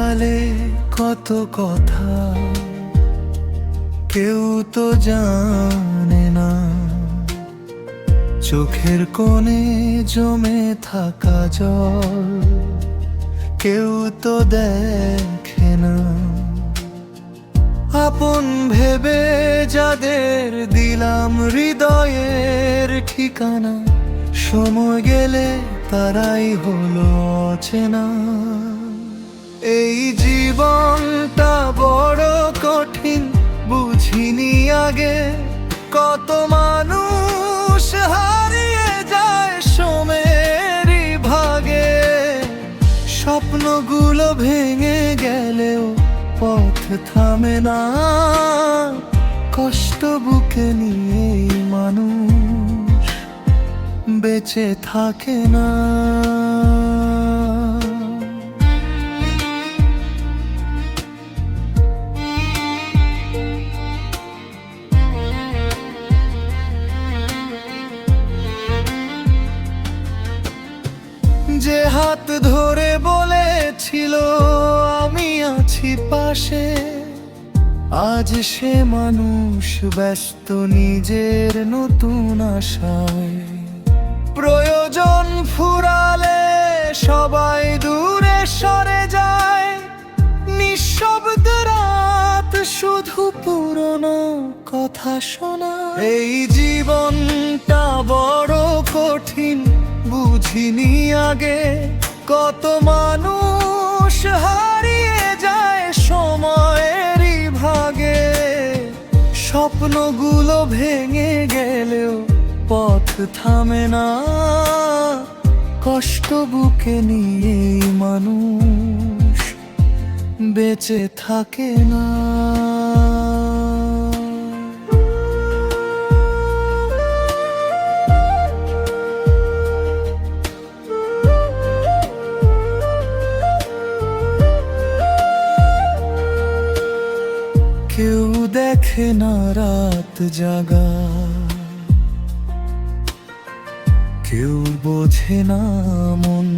আড়ালে কত কথা কেউ তো জানে না, চোখের কোণে জমে থাকা জল কেউ তো দেখে না। আপন ভেবে যাদের দিলাম হৃদয়ের ঠিকানা, সময় গেলে তারাই হলো অচেনা। এই জীবনটা বড় কঠিন, বুঝিনি আগে কত মানুষ হারিয়ে যায় সময়েরই ভাগে। স্বপ্নগুলো ভেঙে গেলেও পথ থামে না, কষ্ট বুকে নিয়ে মানুষ বেঁচে থাকে না। যে হাত ধরে বলেছিল আমি আছি পাশে, আজ সে মানুষ ব্যস্ত নিজের নতুন আশায়। প্রয়োজন ফুরালে সবাই দূরে সরে যায়, নিঃশব্দ রাত শুধু পুরনো কথা শোনা। এই জীবনটা বড় কঠিন, বুঝিনি আগে কত মানুষ হারিয়ে যায় সময়েরই ভাগে। স্বপ্নগুলো ভেঙে গেলেও পথ থামে না, কষ্ট বুকে নিয়ে মানুষ বেঁচে থাকে না। কেউ দেখে না রাত জাগা, কেউ বোঝে না মন,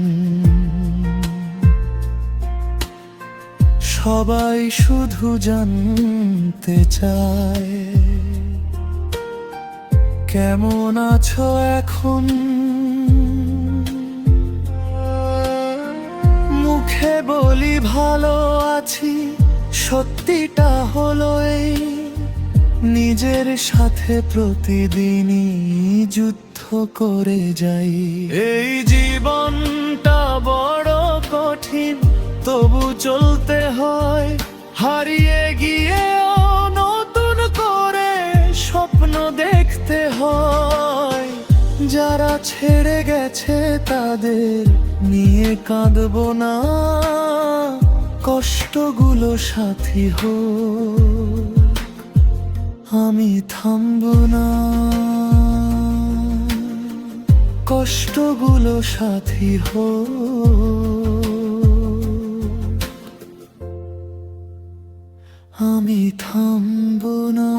সবাই শুধু জানতে চায় কেমন আছো এখন। মুখে বলি ভালো আছি, সত্যিটা হলো এই নিজের সাথে প্রতিদিনই যুদ্ধ করে যাই। এই জীবনটা বড় কঠিন, তবু চলতে হয়, হারিয়ে গিয়েও নতুন করে স্বপ্ন দেখতে হয়। যারা ছেড়ে গেছে তাদের নিয়ে কাঁদবো না, কষ্টগুলো সাথী হোক আমি থামবো না। কষ্টগুলো সাথী হোক আমি থামবো না।